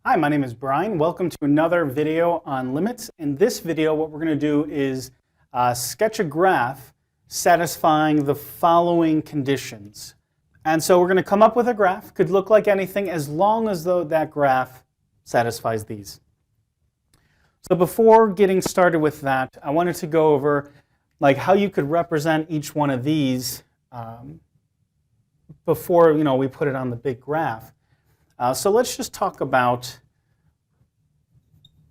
Hi, my name is Brian. Welcome to another video on limits. In this video, what we're going to do is sketch a graph satisfying the following conditions. And so we're going to come up with a graph. Could look like anything as long as though that graph satisfies these. So before getting started with that, I wanted to go over how you could represent each one of these before we put it on the big graph. So let's just talk about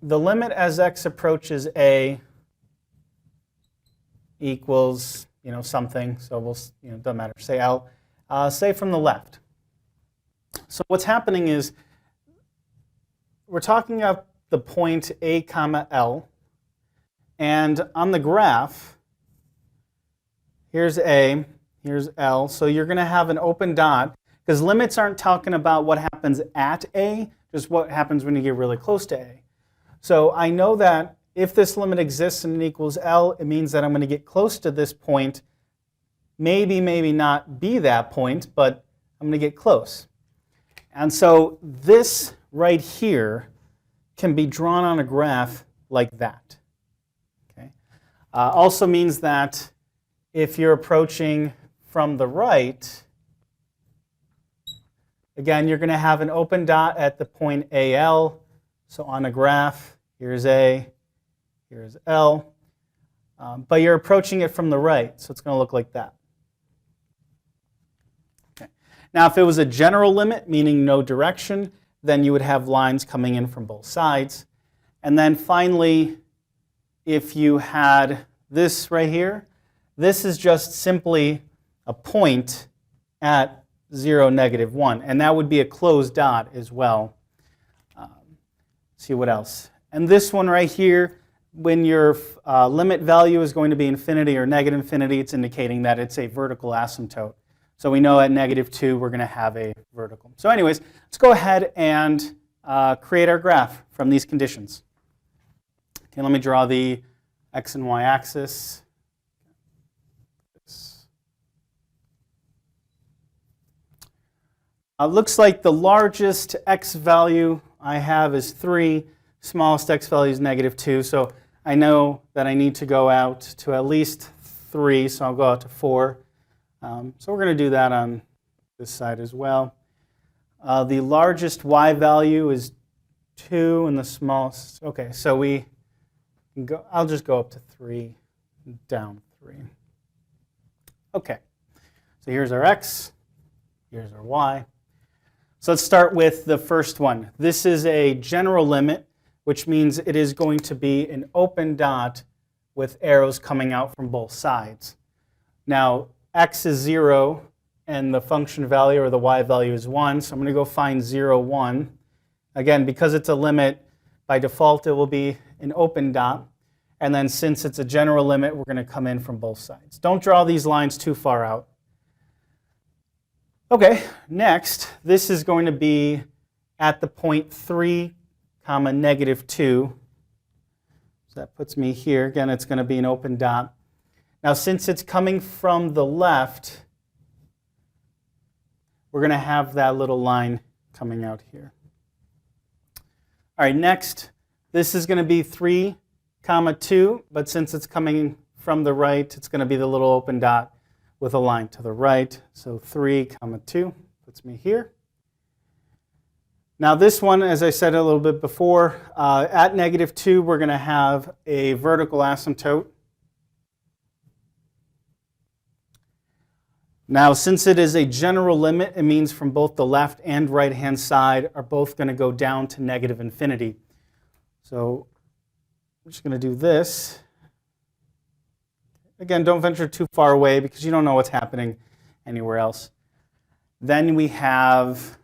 the limit as x approaches a equals something. So we'll doesn't matter. Say L. Say from the left. So what's happening is we're talking about the point a comma L, and on the graph, here's A, here's L. So you're going to have an open dot. Because limits aren't talking about what happens at A, just what happens when you get really close to A. So I know that if this limit exists and it equals L, it means that I'm going to get close to this point. Maybe not be that point, but I'm going to get close. And so this right here can be drawn on a graph like that. Okay. Also means that if you're approaching from the right, again, you're going to have an open dot at the point AL. So on a graph, here's A, here's L. But you're approaching it from the right, so it's going to look like that. Okay. Now, if it was a general limit, meaning no direction, then you would have lines coming in from both sides. And then finally, if you had this right here, this is just simply a point at 0, -1, and that would be a closed dot as well. See what else? And this one right here, when your limit value is going to be infinity or negative infinity, it's indicating that it's a vertical asymptote. So we know at -2 we're going to have a vertical. So anyways, let's go ahead and create our graph from these conditions. Okay, let me draw the x and y axis. Looks like the largest x value I have is 3, smallest x value is -2, so I know that I need to go out to at least 3, so I'll go out to 4. So we're going to do that on this side as well. The largest y value is 2, and the smallest, okay, so we can go, I'll just go up to 3, down 3. Okay, so here's our x, here's our y. So let's start with the first one. This is a general limit, which means it is going to be an open dot with arrows coming out from both sides. Now, x is 0, and the function value or the y value is 1, so I'm going to go find 0, 1. Again, because it's a limit, by default it will be an open dot. And then since it's a general limit, we're going to come in from both sides. Don't draw these lines too far out. Okay, next, this is going to be at the point 3, -2. So that puts me here. Again, it's going to be an open dot. Now, since it's coming from the left, we're going to have that little line coming out here. All right, next, this is going to be 3, 2, but since it's coming from the right, it's going to be the little open dot with a line to the right. So 3, 2 puts me here. Now this one, as I said a little bit before, at -2, we're going to have a vertical asymptote. Now, since it is a general limit, it means from both the left and right-hand side are both going to go down to -infinity. So I'm just going to do this. Again, don't venture too far away because you don't know what's happening anywhere else. Then we have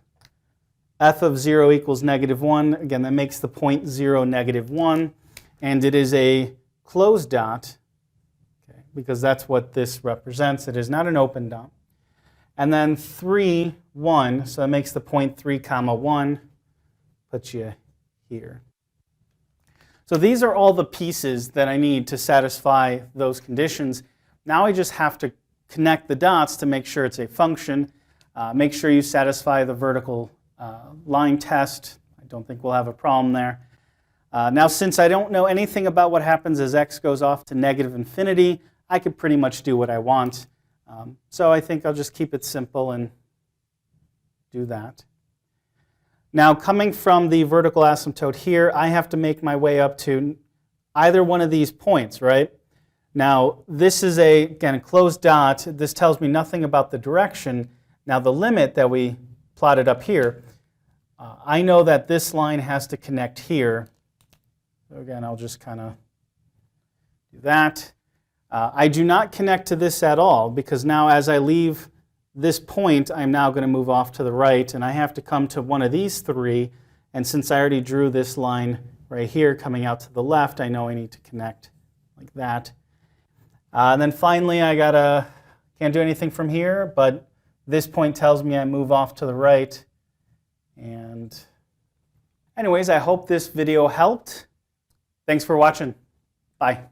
f of 0 equals -1. Again, that makes the point 0, -1. And it is a closed dot, okay, because that's what this represents. It is not an open dot. And then 3, 1. So that makes the point 3, 1. Puts you here. So these are all the pieces that I need to satisfy those conditions. Now I just have to connect the dots to make sure it's a function. Make sure you satisfy the vertical line test. I don't think we'll have a problem there. Now, since I don't know anything about what happens as x goes off to negative infinity, I could pretty much do what I want. So I think I'll just keep it simple and do that. Now, coming from the vertical asymptote here, I have to make my way up to either one of these points, right? Now, this is again, a closed dot. This tells me nothing about the direction. Now, the limit that we plotted up here, I know that this line has to connect here. So again, I'll just kind of do that. I do not connect to this at all, because now as I leave this point, I'm now going to move off to the right, and I have to come to one of these three. And since I already drew this line right here coming out to the left, I know I need to connect like that. And then finally, can't do anything from here, but this point tells me I move off to the right. And anyways, I hope this video helped. Thanks for watching. Bye.